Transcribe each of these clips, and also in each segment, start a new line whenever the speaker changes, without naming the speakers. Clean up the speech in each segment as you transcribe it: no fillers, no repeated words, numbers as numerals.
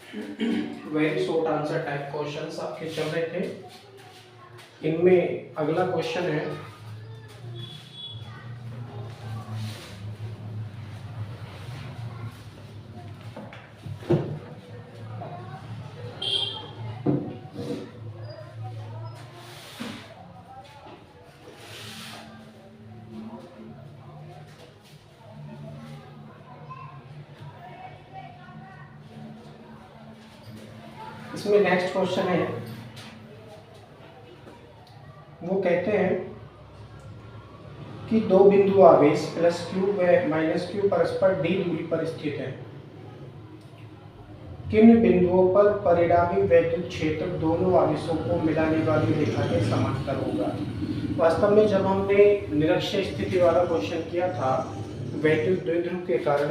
Very short answer type questions आपके चल रहे थे। इनमें अगला क्वेश्चन है, इसमें नेक्स्ट क्वेश्चन है, वो कहते हैं कि दो बिंदु आवेश प्लस क्यू व माइनस क्यू परस्पर डी दूरी पर स्थित है। किन बिंदुओं पर परिणामी वैद्युत क्षेत्र दोनों आवेशों को मिलाने वाली रेखा के समांतर होगा। वास्तव में जब हमने निरक्षीय स्थिति वाला क्वेश्चन किया था, वैद्युत द्विध्रुव के कारण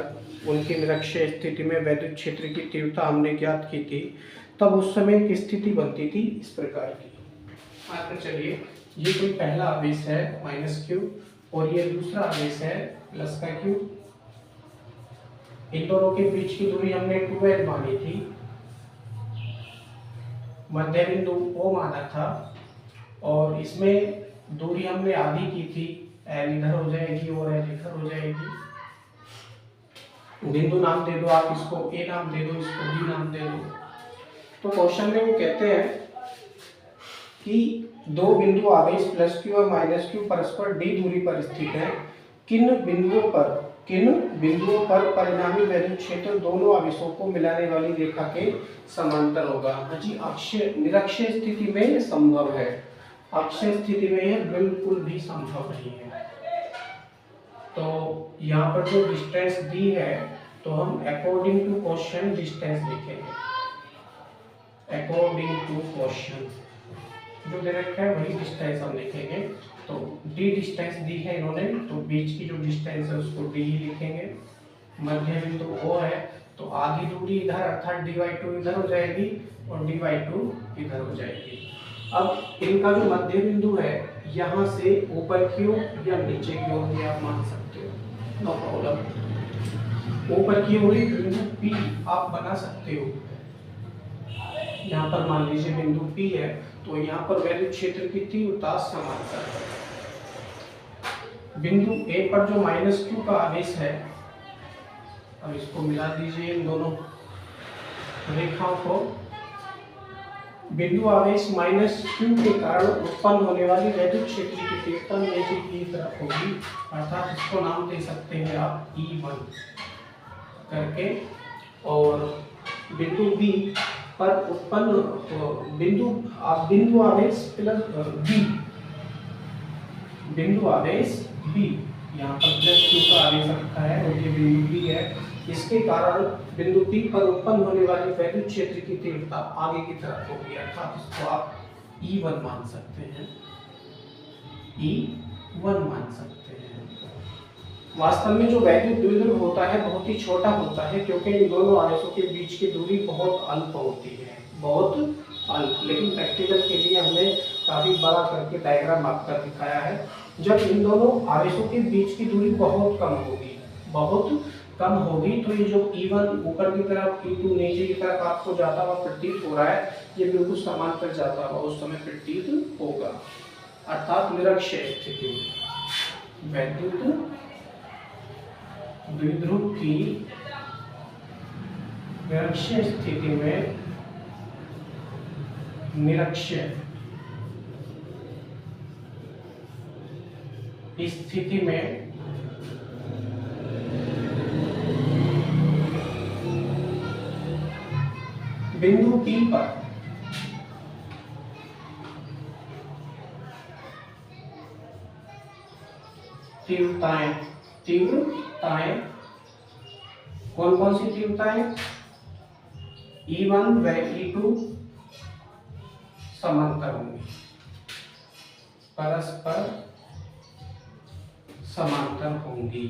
उनकी निरक्षीय स्थिति में वैद्युत क्षेत्र की तीव्रता हमने ज्ञात की थी, तब उस समय एक स्थिति बनती थी इस प्रकार की। मान कर चलिए ये कोई पहला आवेश है माइनस क्यू और ये दूसरा आवेश है प्लस का क्यू। इन दोनों के बीच की दूरी हमने 2l मानी थी, मध्य बिंदु O माना था और इसमें दूरी हमने आधी की थी, l इधर हो जाएगी और l इधर हो जाएगी। बिंदु नाम दे दो आप, इसको A नाम दे दो, इसको B नाम दे दो। तो क्वेश्चन में वो कहते हैं कि दो बिंदु आवेश प्लस क्यू और माइनस क्यू परस्पर d दूरी पर स्थित है। किन बिंदुओं पर परिणामी वैद्युत क्षेत्र दोनों आवेशों को मिलाने वाली रेखा के समांतर होगा। हाँ जी, अक्षीय निरक्षीय स्थिति में ये संभव है, अक्षीय स्थिति में यह बिल्कुल भी संभव नहीं है। तो यहाँ पर जो डिस्टेंस दी है तो हम अकॉर्डिंग टू क्वेश्चन डिस्टेंस लिखेंगे। अकॉर्डिंग टू क्वेश्चन जो दे रखा है वही डिस्टेंस हम लिखेंगे। तो डी डिस्टेंस दी है इन्होंने, तो बीच की जो डिस्टेंस है उसको डी ही लिखेंगे। मध्य बिंदु O है तो आधी दूरी इधर अर्थात dy2 इधर हो जाएगी और dy2 इधर हो जाएगी। अब इनका जो मध्य बिंदु है यहाँ से ऊपर की ओर या नीचे की ओर भी आप मान सकते हो, नो प्रॉब्लम। ऊपर की ओर बिंदु P आप बना सकते हो। यहाँ पर मान लीजिए बिंदु P है तो यहाँ पर वैद्युत क्षेत्र की तीव्रता समांतर है। बिंदु A पर जो माइनस क्यू का आवेश है, अब इसको मिला दीजिए इन दोनों रेखाओं को। बिंदु आवेश माइनस क्यू के कारण उत्पन्न होने वाली वैद्युत क्षेत्र की तीव्रता नीचे की तरफ होगी, अर्थात इसको नाम दे सकते हैं आप E1 करके। और बिंदु B पर उत्पन्न बिंदु आवेश प्लस B, बिंदु आवेश B, यहाँ पर प्लस क्यू का आवेश रखा है और ये बिंदु B है। इसके कारण बिंदु P पर उत्पन्न होने वाली वैद्युत क्षेत्र की तीव्रता आगे की तरफ होगी, अर्थात इसको आप E1 मान सकते हैं, E1 मान सकते हैं। वास्तव में जो वैद्युत द्विध्रुव होता है बहुत ही छोटा होता है, क्योंकि इन दोनों आवेशों के बीच की दूरी बहुत अल्प होती है, बहुत अल्प। लेकिन प्रैक्टिकल के लिए हमने काफी बड़ा करके डायग्राम आपका दिखाया है। जब इन दोनों आवेशों के बीच की दूरी बहुत कम होगी, बहुत कम होगी, तो ये जो E1 ऊपर की तरफ E2 नीचे की तरफ आपको जाता हुआ प्रतीत हो रहा है, ये बिल्कुल समांतर जाता हुआ उस समय प्रतीत होगा, अर्थात निरक्षीय स्थिति में वैद्युत द्विध्रुव की निरक्षीय स्थिति में निरक्षीय स्थिति में बिंदु P पर तीव्रताएं कौन कौन सी तीव्रताएं? E1 व E2 समांतर होंगी, परस्पर समांतर होंगी।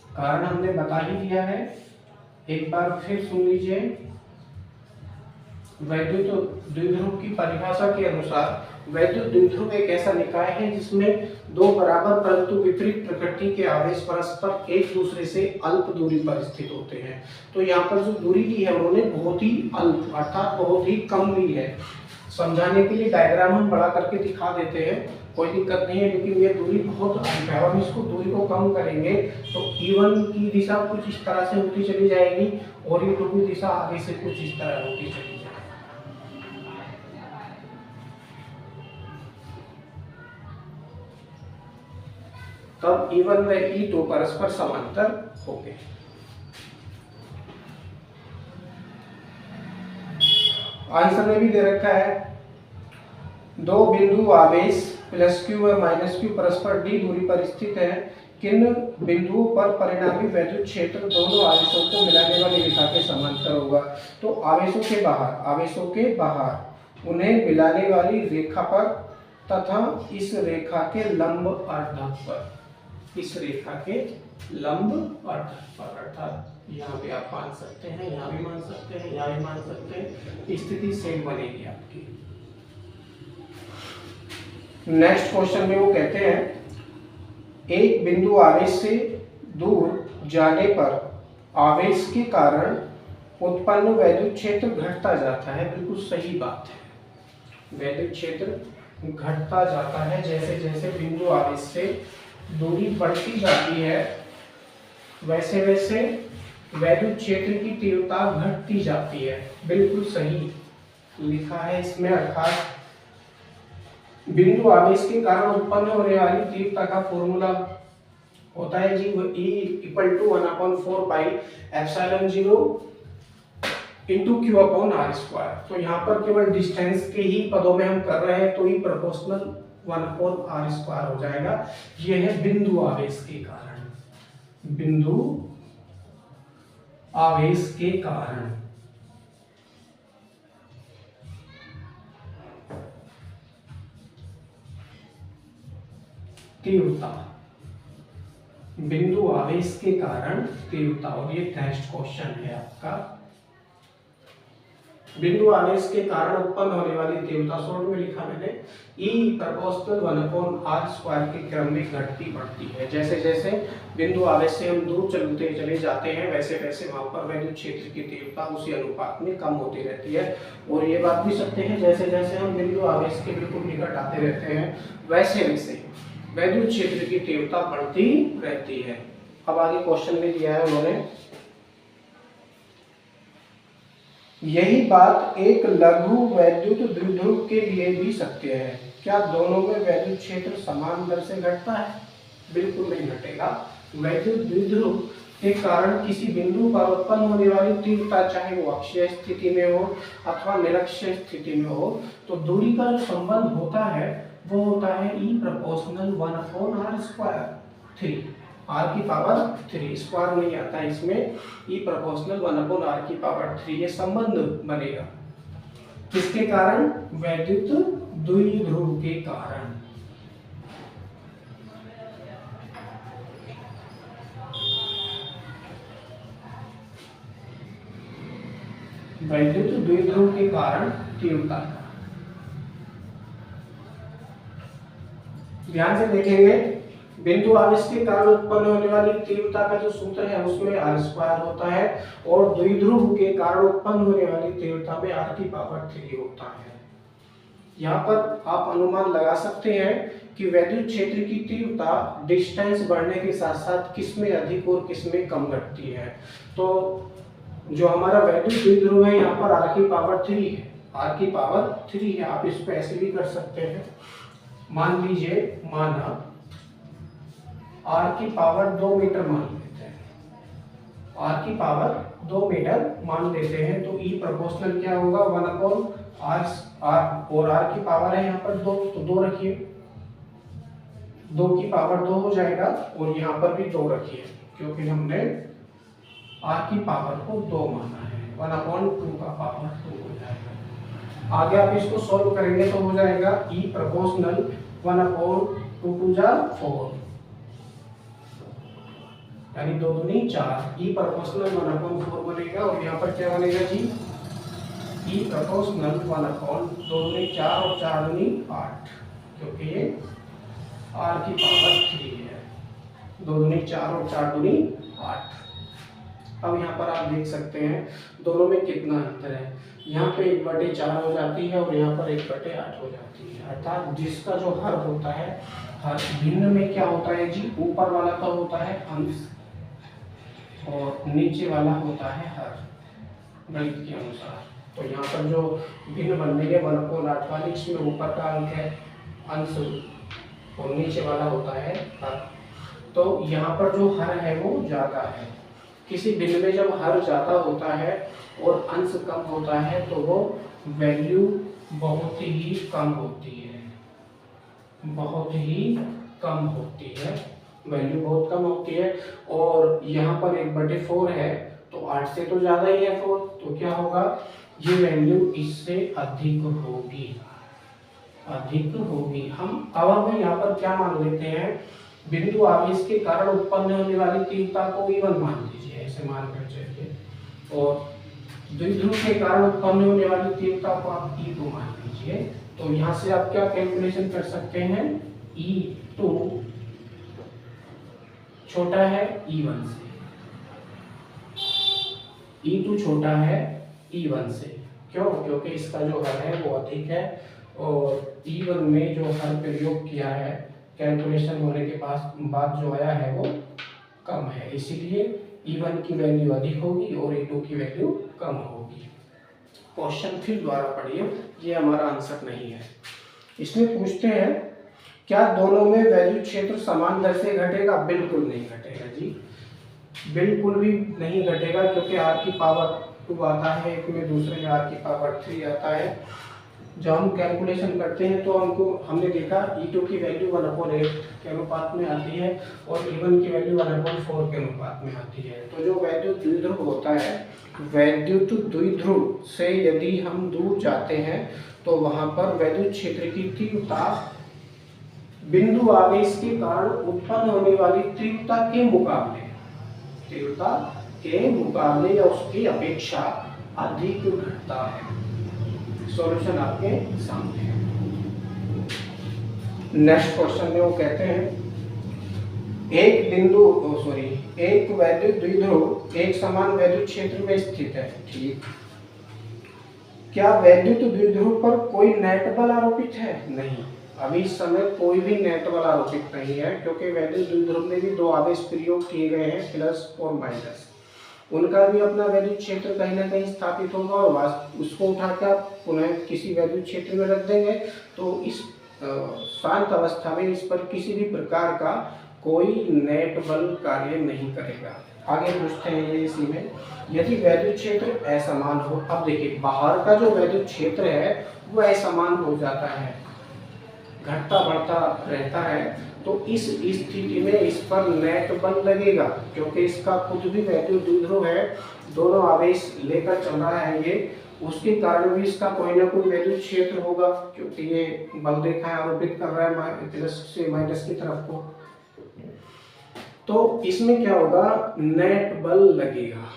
कारण हमने बता ही दिया है, एक बार फिर सुन लीजिए। वैद्युत द्विध्रुव की परिभाषा के अनुसार वैद्युत द्विध्रुव एक ऐसा निकाय है जिसमें दो बराबर परंतु विपरीत प्रकृति के आवेश परस्पर एक दूसरे से अल्प दूरी पर स्थित होते हैं। तो यहाँ पर जो दूरी ली है उन्होंने बहुत ही अल्प अर्थात बहुत ही कम ली है। समझाने के लिए डायग्राम हम बड़ा करके दिखा देते हैं, कोई दिक्कत नहीं है, लेकिन ये दूरी बहुत अल्प है। हम इसको दूरी को कम करेंगे तो E1 की दिशा कुछ इस तरह से होती चली जाएगी और E2 की दिशा आगे से कुछ इस तरह होती चली जाएगी। तब E1 व E2 परस्पर समांतर होंगे। आंसर में भी दे रखा है दो बिंदु आवेश प्लस q व माइनस q परस्पर d दूरी पर स्थित है, किन बिंदुओं पर परिणामी वैद्युत क्षेत्र दोनों आवेशों को मिलाने वाली रेखा के समांतर होगा। तो आवेशों के बाहर उन्हें मिलाने वाली रेखा पर तथा इस रेखा के लंब अर्धक पर, इस रेखा के लंब अर्धक पर, अर्थात यहाँ पे आप मान सकते हैं, यहाँ भी मान सकते हैं, यहाँ भी मान सकते हैं, स्थिति सेम बनेगी आपकी। नेक्स्ट क्वेश्चन में वो कहते हैं एक बिंदु आवेश से दूर जाने पर आवेश के कारण उत्पन्न वैद्युत क्षेत्र घटता जाता है। बिल्कुल सही बात है, वैद्युत क्षेत्र घटता जाता है जैसे जैसे बिंदु आवेश से दूरी बढ़ती जाती है वैसे वैसे वैद्युत क्षेत्र की तीव्रता घटती जाती है। बिल्कुल सही लिखा है इसमें, अर्थात बिंदु आवेश के कारण उत्पन्न होने वाली तीव्रता का फॉर्मूला होता है जी वो E = 1/4 pi epsilon 0 into Q upon r²। तो यहाँ पर केवल डिस्टेंस के ही पदों में हम कर रहे हैं तो E प्रोपोर्शनल 1/r² हो जाएगा। ये है बिंदु आवेश के कारण, बिंदु आवेश के कारण तीव्रता, बिंदु आवेश के कारण तीव्रता। और ये नेक्स्ट क्वेश्चन है आपका, बिंदु आवेश के कारण उत्पन्न होने वाली तीव्रता शॉर्ट में लिखा मैंने E प्रोपोर्शनल 1/r² के क्रम में घटती बढ़ती है। जैसे जैसे बिंदु आवेश से हम दूर चले जाते हैं वैसे वैसे वहां पर वैद्युत क्षेत्र की तीव्रता उसी अनुपात में कम होती रहती है। और ये बात भी सकते हैं जैसे जैसे हम बिंदु आवेश के बिल्कुल निकट आते रहते हैं वैसे वैसे वैद्युत क्षेत्र की तीव्रता बढ़ती रहती है। अब आगे क्वेश्चन में दिया है उन्होंने, यही बात एक लघु वैद्युत द्विध्रुव के लिए भी सत्य है। क्या दोनों में वैद्युत क्षेत्र समान दर से घटता है? बिल्कुल नहीं घटेगा। वैद्युत द्विध्रुव के कारण किसी बिंदु पर उत्पन्न होने वाली तीव्रता चाहे वो अक्षीय स्थिति में हो अथवा निरक्षीय स्थिति में हो, तो दूरी का जो संबंध होता है वो होता है E प्रोपोर्शनल 1/r², 3 r की पावर 3, स्क्वायर नहीं आता है इसमें, E प्रोपोर्शनल 1/r⁴ ये संबंध बनेगा। किसके कारण? वैद्युत द्विध्रुव के कारण। वैद्युत द्विध्रुव के कारण तीव्रता का। ध्यान से देखेंगे, बिंदु आवेश के कारण उत्पन्न होने वाली तीव्रता का जो सूत्र है उसमें r² होता है और द्विध्रुव के कारण उत्पन्न होने वाली तीव्रता में r⁴ होता है। यहाँ पर आप अनुमान लगा सकते हैं कि वैद्युत क्षेत्र की तीव्रता डिस्टेंस बढ़ने के साथ साथ किसमें अधिक और किसमें कम घटती है। तो जो हमारा वैद्युत द्विध्रुव है यहाँ पर r⁴ है, r⁴ है। आप इसको ऐसे भी कर सकते हैं, मान लीजिए, माना r⁴ 2 मीटर मान लेते हैं, r⁴ 2 मीटर मान लेते हैं, तो E प्रोपोर्शनल क्या होगा 1/r, और r⁴ है यहाँ पर 2, तो 2 रखिए, 2⁴ 2 हो जाएगा और यहाँ पर भी 2 रखिए क्योंकि हमने r⁴ को 2 माना है, 1/2 हो जाएगा। आगे आप इसको सॉल्व करेंगे तो हो जाएगा E प्रोपोर्शनल 1/2 4, यानी 2 दूनी 4, E प्रोपोर्शनल 1/4 बनेगा और यहाँ पर क्या बनेगा जी ई प्रपोर्शनल 1/2 और 4 दूनी 8, क्योंकि ये r की पावर 3 है। 2 दूनी 4 और 4 दूनी 8। अब यहाँ पर आप देख सकते हैं दोनों में कितना अंतर है। यहाँ पे 1/4 हो जाती है और यहाँ पर 1/8 हो जाती है। अर्थात जिसका जो हर होता है, हर भिन्न में क्या होता है जी, ऊपर वाला का होता है अंश और नीचे वाला होता है हर, गणित के अनुसार। तो यहाँ पर जो भिन्न बन रही है 1/8 वाली, इसमें ऊपर का अंक है अंश और नीचे वाला होता है हर। तो यहाँ पर जो हर है वो ज्यादा है। किसी भिन्न में जब हर ज्यादा होता है और अंश कम होता है तो वो वैल्यू बहुत ही कम होती है, बहुत ही कम होती है, वैल्यू बहुत कम होती है। और यहाँ पर 1/4 है तो 8 से तो ज्यादा ही है 4, तो क्या होगा, ये वैल्यू इससे अधिक होगी, अधिक होगी। हम यहाँ पर क्या मान लेते हैं, बिंदु आवेश के कारण उत्पन्न होने वाली तीव्रता को E1 मान लीजिए, ऐसे मान कर चलिए, और द्विध्रुव के कारण उत्पन्न होने वाली तीव्रता को आप E2 मान लीजिए। तो यहाँ से आप क्या कैलकुलेशन कर सकते हैं, E2 छोटा है E1 से, E2 छोटा है E1 से। क्यों? क्योंकि इसका जो हर है वो अधिक है और E1 में जो हर प्रयोग किया है कैलकुलेशन होने के बाद जो आया है वो कम है, इसीलिए E1 की वैल्यू अधिक होगी और E2 की वैल्यू कम होगी। क्वेश्चन फिर दोबारा पढ़िए, ये हमारा आंसर नहीं है। इसमें पूछते हैं क्या दोनों में वैद्युत क्षेत्र समान दर से घटेगा? बिल्कुल नहीं घटेगा जी, बिल्कुल भी नहीं घटेगा, क्योंकि r की पावर 2 आता है एक में, दूसरे में r की पावर 3 आता है। जब हम कैलकुलेशन करते हैं तो हमने देखा E2 की वैल्यू 1/8 के अनुपात में आती है और E1 की वैल्यू 1/4 के अनुपात में आती है। तो जो वैद्युत द्विध्रुव होता है, वैद्युत द्विध्रुव से यदि हम दूर जाते हैं तो वहां पर वैद्युत क्षेत्र की तीव्रता बिंदु आवेश के कारण उत्पन्न होने वाली तीव्रता के मुकाबले या उसकी अपेक्षा अधिक घटता है। सॉल्यूशन आपके सामने है। नेक्स्ट क्वेश्चन में वो कहते हैं एक वैद्युत द्विध्रुव एक समान वैद्युत क्षेत्र में स्थित है, ठीक। क्या वैद्युत द्विध्रुव पर कोई नेट बल आरोपित है? नहीं, अभी इस समय कोई भी नेट बल आरोपित नहीं है, क्योंकि वैद्युत द्विध्रुव में भी 2 आवेश प्रयोग किए गए हैं, प्लस और माइनस। उनका भी अपना वैद्युत क्षेत्र कहीं ना कहीं स्थापित होगा और उसको उठाकर पुनः किसी वैद्युत क्षेत्र में रख देंगे, तो इस शांत अवस्था में इस पर किसी भी प्रकार का कोई नेट बल कार्य नहीं करेगा। आगे पूछते हैं ये इसी में, यदि वैद्युत क्षेत्र असमान हो। अब देखिए बाहर का जो वैद्युत क्षेत्र है वो असमान हो जाता है, घटता बढ़ता रहता है, तो इस स्थिति में इस पर नेट बल लगेगा, क्योंकि इसका खुद भी वैद्युत द्विध्रुव है, दोनों आवेश लेकर चल रहा है ये, उसके कारण भी इसका कोई ना कोई वैद्युत क्षेत्र होगा, क्योंकि ये बल रेखा आरोपित कर रहा है प्लस से माइनस की तरफ को। तो इसमें क्या होगा, नेट बल लगेगा।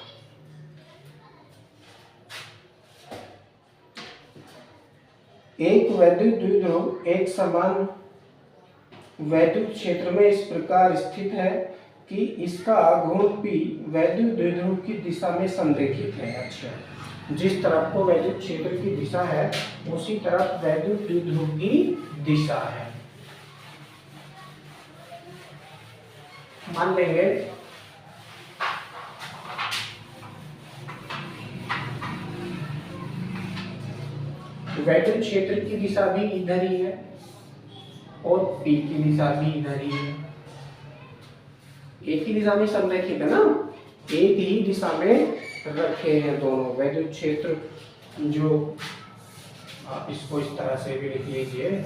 एक वैद्युत द्विध्रुव एक समान वैद्युत क्षेत्र में इस प्रकार स्थित है कि इसका घूर्ण P वैद्युत द्विध्रुव की दिशा में संरेखित है। अच्छा, जिस तरफ को वैद्युत क्षेत्र की दिशा है उसी तरफ वैद्युत द्विध्रुव की दिशा है। मान लेंगे वैद्युत क्षेत्र की दिशा भी इधर ही है और P की दिशा भी इधर ही है, एक ही दिशा में संरेखित है ना, एक ही दिशा में रखे हैं दोनों वैद्युत क्षेत्र। जो आप इसको इस तरह से भी लिख लीजिए,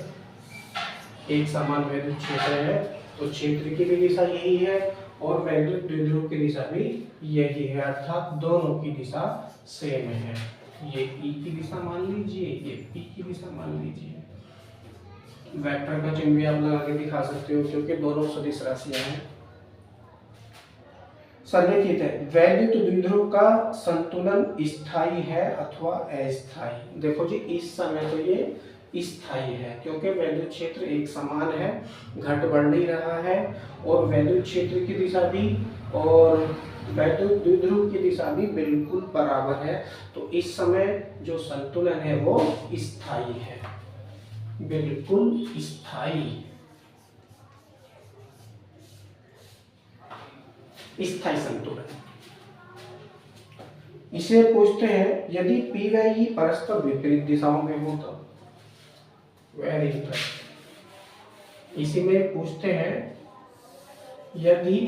एक समान वैद्युत क्षेत्र है तो क्षेत्र की भी दिशा यही है और वैद्युत द्विध्रुव की दिशा भी यही है, अर्थात दोनों की दिशा सेम है। ये E की दिशा मान लीजिए, ये P की दिशा मान लीजिए। वेक्टर का चिन्ह भी आप लगा के दिखा सकते हो, क्योंकि दोनों सदिश राशियां हैं। संरेखित है। वैद्युत द्विध्रुव का संतुलन स्थायी है अथवा अस्थायी। देखो जी, इस समय तो ये स्थायी है क्योंकि वैद्युत क्षेत्र एक समान है, घट बढ़ नहीं रहा है, और वैद्युत क्षेत्र की दिशा भी और वैद्युत द्विध्रुव की दिशा भी बिल्कुल बराबर है। तो इस समय जो संतुलन है वो स्थायी है, बिल्कुल स्थायी संतुलन। इसे पूछते हैं यदि P व E परस्पर विपरीत दिशाओं में हो तो। Very interesting. इसी में पूछते हैं यदि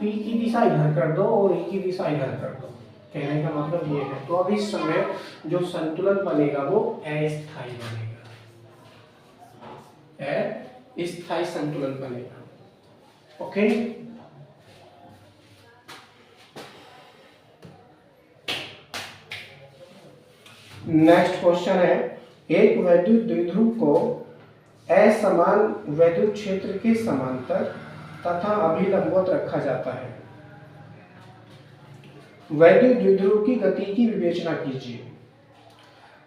P की दिशा इधर कर दो और E की दिशा इधर कर दो। कहने का मतलब ये है। तो अब इस समय जो संतुलन बनेगा वो अस्थायी बनेगा, अस्थायी संतुलन बनेगा। ओके, नेक्स्ट क्वेश्चन है, एक वैद्युत द्विध्रुव को असमान वैद्युत क्षेत्र के समांतर तथा अभिलंबवत रखा जाता है। वैद्युत द्विध्रुव की गति की विवेचना कीजिए।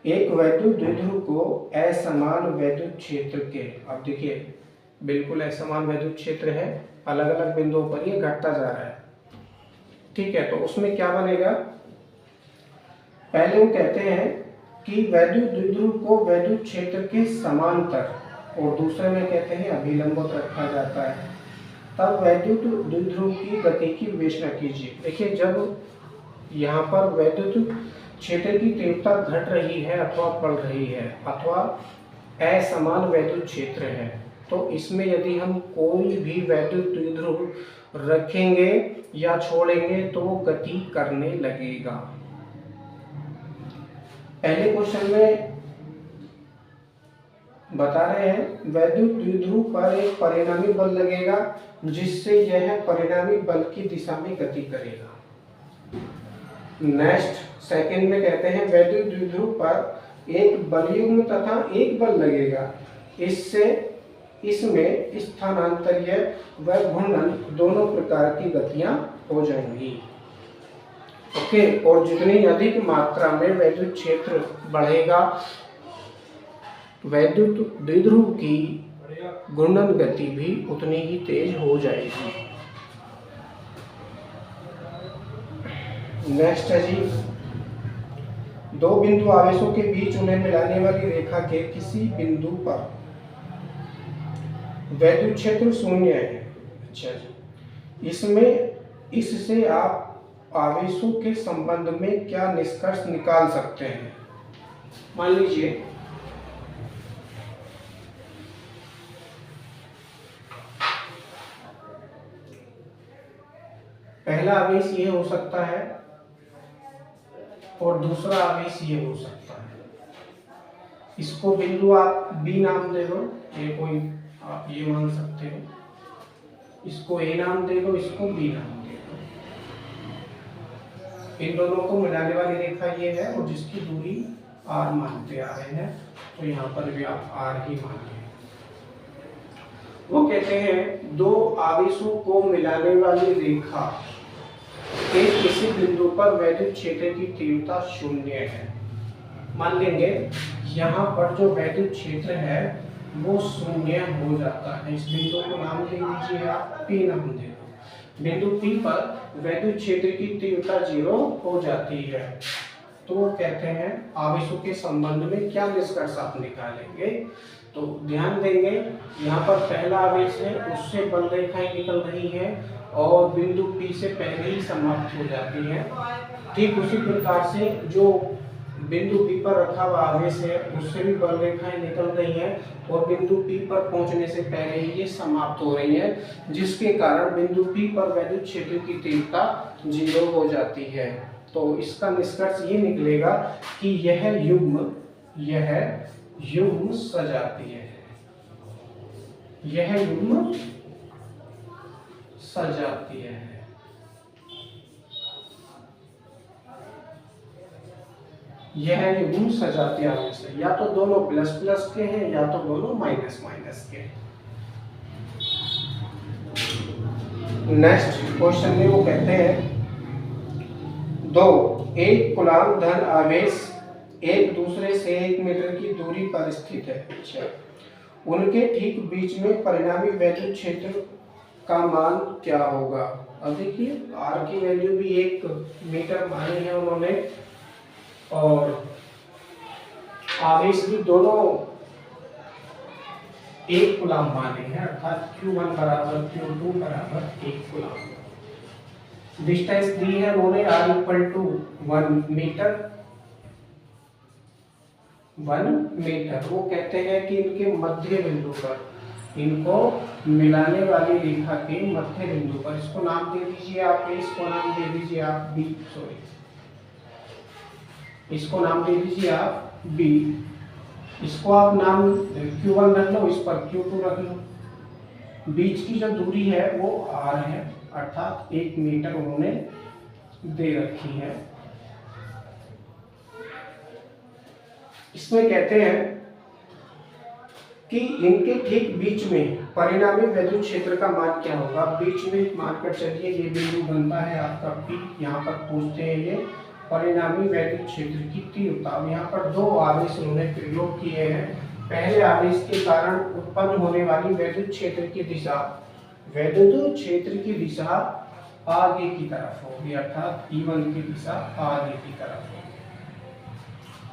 एक वैद्युत द्विध्रुव को असमान वैद्युत क्षेत्र के, अब देखिए बिल्कुल असमान वैद्युत क्षेत्र है, अलग अलग बिंदुओं पर ये घटता जा रहा है, ठीक है। तो उसमें क्या बनेगा, पहले वो कहते हैं कि वैद्युत द्विध्रुव को वैद्युत क्षेत्र के समांतर, और दूसरे में कहते हैं अभिलंबवत रखा जाता है। तब वैद्युत द्विध्रुव की गति की विवेचना कीजिए। देखिए, जब यहाँ पर वैद्युत क्षेत्र की तीव्रता घट रही है अथवा बढ़ रही है अथवा असमान वैद्युत क्षेत्र है, तो इसमें यदि हम कोई भी वैद्युत द्विध्रुव रखेंगे या छोड़ेंगे तो वो गति करने लगेगा। पहले क्वेश्चन में बता रहे हैं वैद्युत द्विध्रुव पर एक परिणामी बल लगेगा जिससे यह परिणामी बल की दिशा में गति करेगा। नेक्स्ट सेकंड में कहते हैं वैद्युत द्विध्रुव पर एक बलयुग्म तथा एक बल लगेगा, इससे इसमें स्थानांतरीय व घूर्णन दोनों प्रकार की गतियां हो जाएंगी। ओके, और जितनी अधिक मात्रा में वैद्युत क्षेत्र बढ़ेगा, वैद्युत द्विध्रुव की घूर्णन गति भी उतनी ही तेज हो जाएगी। नेक्स्ट है जी, दो बिंदु आवेशों के बीच उन्हें मिलाने वाली रेखा के किसी बिंदु पर वैद्युत क्षेत्र शून्य है। अच्छा जी, इससे आप आवेशों के संबंध में क्या निष्कर्ष निकाल सकते हैं। मान लीजिए पहला आवेश ये हो सकता है और दूसरा आवेश ये हो सकता है। इसको बिंदु आप बी नाम दे दो, ये कोई आप ये मान सकते हो। इसको ए नाम दे दो, इसको बी नाम दे दो। इन दोनों को मिलाने वाली रेखा ये है और जिसकी दूरी आर मानते आ रहे हैं, तो यहाँ पर भी आप आर ही मानिए। वो कहते हैं दो आवेशों को मिलाने वाली रेखा के किसी बिंदु पर वैद्युत क्षेत्र की तीव्रता शून्य है। मान लेंगे यहाँ पर जो वैद्युत क्षेत्र है वो शून्य हो जाता है। इस बिंदु को नाम दे दीजिए आप, पी नाम दे दो। बिंदु पी पर वैद्युत क्षेत्र की तीव्रता 0 हो जाती है। तो वो कहते हैं आवेशों के संबंध में क्या निष्कर्ष आप निकालेंगे। तो ध्यान देंगे यहाँ पर पहला आवेश है, उससे बल रेखाएं निकल रही हैं और बिंदु P से पहले ही समाप्त हो जाती है। ठीक उसी प्रकार से जो बिंदु P पर रखा हुआ आवेश है उससे भी बल रेखाएं निकल रही हैं और बिंदु P पर पहुंचने से पहले ही ये समाप्त हो रही है, जिसके कारण बिंदु P पर वैद्युत क्षेत्र की तीव्रता 0 हो जाती है। तो इसका निष्कर्ष ये निकलेगा कि यह युग्म सजातीय है। यह युग्म सजातीय है। यह युग्म सजातीय आवेश है, या तो दोनों प्लस प्लस के हैं या तो दोनों माइनस माइनस के हैं। नेक्स्ट क्वेश्चन में वो कहते हैं दो एक कूलाम धन आवेश एक दूसरे से 1 मीटर की दूरी पर स्थित है। अच्छा, उनके ठीक बीच में परिणामी वैद्युत क्षेत्र का मान क्या होगा। अब देखिए आर की वैल्यू भी 1 मीटर मानी है उन्होंने और आवेश भी दोनों 1 कूलाम माने हैं, अर्थात Q1 बराबर Q2 बराबर 1 कूलाम। डिस्टेंस दी है उन्होंने R इक्वल टू 1 मीटर। वो कहते हैं कि इनके मध्य बिंदु पर, इनको मिलाने वाली रेखा के मध्य बिंदु पर, इसको नाम दे दीजिए आप A, इसको नाम दे दीजिए आप B, इसको नाम दे दीजिए आप B, इसको आप नाम Q1 रख लो, इस पर Q2 रख लो। बीच की जो दूरी है वो R है, अर्थात 1 मीटर उन्होंने दे रखी है। इसमें कहते हैं कि इनके ठीक बीच में परिणामी वैद्युत क्षेत्र का मान क्या होगा। बीच में मानकर चलिए ये बिंदु बनता है आपका P, यहाँ पर पूछते हैं ये परिणामी वैद्युत क्षेत्र की तीव्रता। अब यहाँ पर दो आवेश उन्होंने प्रयोग किए हैं। पहले आवेश के कारण उत्पन्न होने वाली वैद्युत क्षेत्र की दिशा, वैद्युत क्षेत्र की दिशा आगे की तरफ होगी, अर्थात E1 की दिशा आगे की तरफ होगी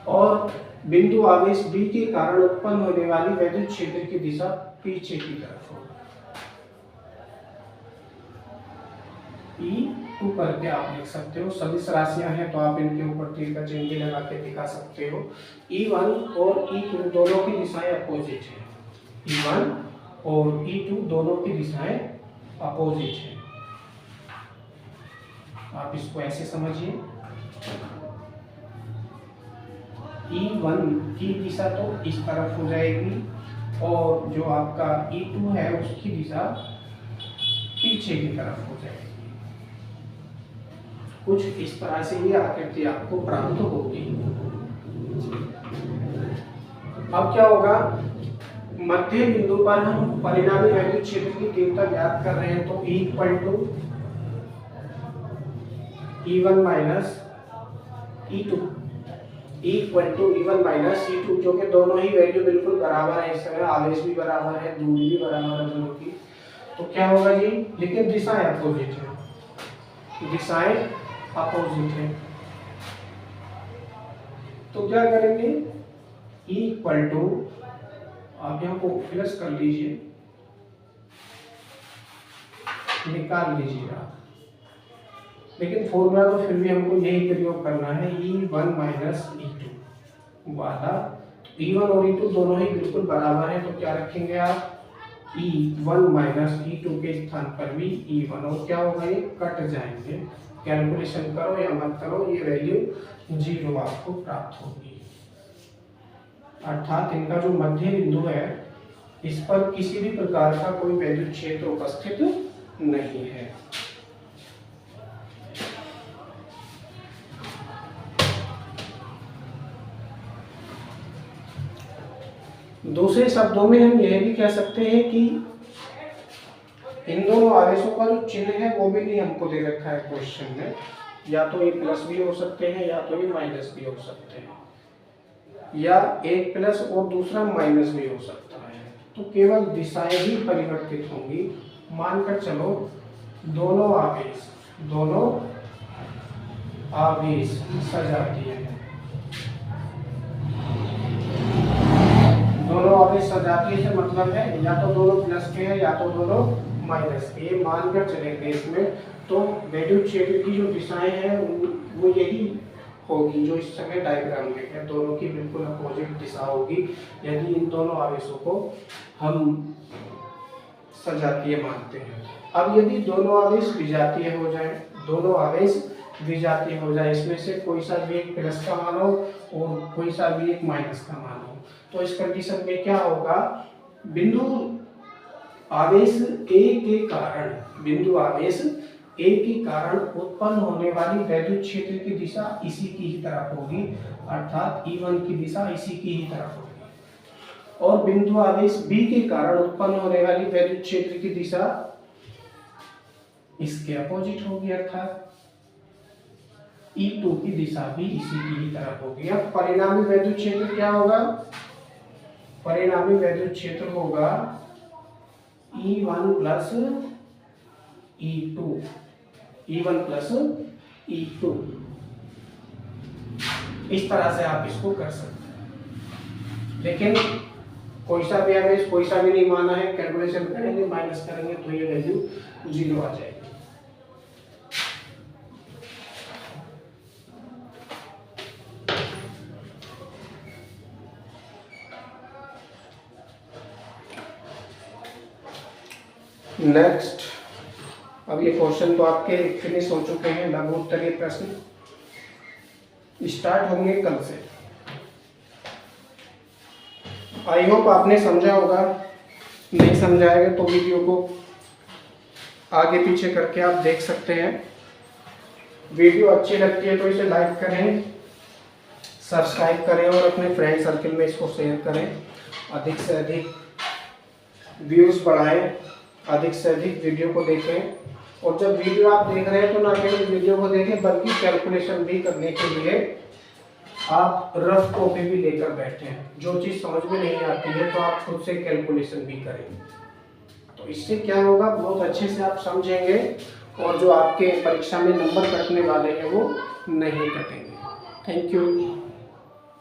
और बिंदु आवेश B के कारण उत्पन्न होने वाली वैद्युत क्षेत्र की दिशा पीछे की तरफ होगी। E2 करके आप लिख सकते हो, सदिश राशियां हैं तो आप इनके ऊपर तीर का चिन्ह भी लगा के दिखा सकते हो। E1 और E2 दोनों की दिशाएं अपोजिट हैं। E1 और E2 दोनों की दिशाएं अपोजिट हैं। आप इसको ऐसे समझिए, E1 की दिशा तो इस तरफ हो जाएगी और जो आपका E2 है उसकी दिशा पीछे की तरफ हो जाएगी। कुछ इस तरह से ये आकृति आपको प्राप्त होगी। अब क्या होगा, मध्य बिंदु पर हम परिणामी वैद्युत क्षेत्र की तीव्रता ज्ञात कर रहे हैं तो E equal to E1 minus E2, E equal to E1 minus E2, जो कि दोनों ही वैल्यू बिल्कुल बराबर है। इस समय आवेश भी बराबर है, दूरी भी बराबर है दोनों की, तो क्या होगा जी, लेकिन दिशाएं अपोजिट है, दिशाएं अपोजिट है। तो क्या करेंगे, E इक्वल टू, आप यहाँ को प्लस कर लीजिए, निकाल लीजिए आप, लेकिन फॉर्मूला तो फिर भी हमको यही प्रयोग करना है, E1 माइनस E2 वाला। E1 और E2 दोनों ही बिल्कुल बराबर है तो क्या रखेंगे आप, E1 माइनस E2 के स्थान पर भी E1, और क्या होगा, ये कट जाएंगे। कैलकुलेशन करो या मत करो, ये वैल्यू 0 आपको प्राप्त होगी। अर्थात इनका जो मध्य बिंदु है इस पर किसी भी प्रकार का कोई वैद्युत क्षेत्र उपस्थित नहीं है। दूसरे शब्दों में हम यह भी कह सकते हैं कि इन दोनों आवेशों का जो चिन्ह है वो भी नहीं हमको दे रखा है क्वेश्चन में, या तो ये प्लस भी हो सकते हैं या तो ये माइनस भी हो सकते हैं, या एक प्लस और दूसरा माइनस भी हो सकता है। तो केवल दिशाएं ही परिवर्तित होंगी। मानकर चलो दोनों आवेश सजातीय हैं, दोनों आवेश सजातीय से मतलब है या तो दोनों प्लस के हैं या तो दोनों माइनस के। ये मानकर चलेंगे इसमें, तो वैद्युत क्षेत्र की जो दिशाएं हैं वो यही होगी जो इस समय डायग्राम में है, दोनों की बिल्कुल अपोजिट दिशा होगी यदि इन दोनों आवेशों को हम सजातीय मानते हैं। अब यदि दोनों आवेश विजातीय हो जाए, दोनों आवेश विजातीय हो जाए, इसमें से कोई सा भी एक प्लस का मान हो और कोई सा भी एक माइनस का मान हो, तो इस कंडीशन में क्या होगा, बिंदु आवेश A के कारण उत्पन्न होने वाली वैद्युत क्षेत्र की दिशा इसी की ही तरफ होगी, अर्थात E1 की दिशा इसी की ही तरफ होगी, और बिंदु आवेश B के कारण उत्पन्न होने वाली वैद्युत क्षेत्र की दिशा इसके अपोजिट होगी, अर्थात E2 की दिशा भी इसी की ही तरफ होगी। अब परिणामी वैद्युत क्षेत्र क्या होगा? परिणामी वैद्युत क्षेत्र होगा E1 plus E2, E1 plus E2। इस तरह से आप इसको कर सकते हैं, लेकिन कोई सा भी हमें कोई सा भी नहीं माना है, कैलकुलेशन करेंगे माइनस करेंगे तो ये वैल्यू 0 आ जाएगी। नेक्स्ट, अब ये क्वेश्चन तो आपके फिनिश हो चुके हैं, लघु उत्तरीय प्रश्न स्टार्ट होंगे कल से। आई होप आपने समझा होगा, नहीं समझाएगा तो वीडियो को आगे पीछे करके आप देख सकते हैं। वीडियो अच्छी लगती है तो इसे लाइक करें, सब्सक्राइब करें और अपने फ्रेंड सर्कल में इसको शेयर करें। अधिक से अधिक व्यूज़ बढ़ाएं, अधिक से अधिक वीडियो को देखें। और जब वीडियो आप देख रहे हैं तो ना केवल वीडियो को देखें बल्कि कैलकुलेशन भी करने के लिए आप रफ कॉपी भी लेकर बैठे। जो चीज़ समझ में नहीं आती है तो आप खुद से कैलकुलेशन भी करें। तो इससे क्या होगा, बहुत अच्छे से आप समझेंगे और जो आपके परीक्षा में नंबर कटने वाले हैं वो नहीं कटेंगे। Thank you.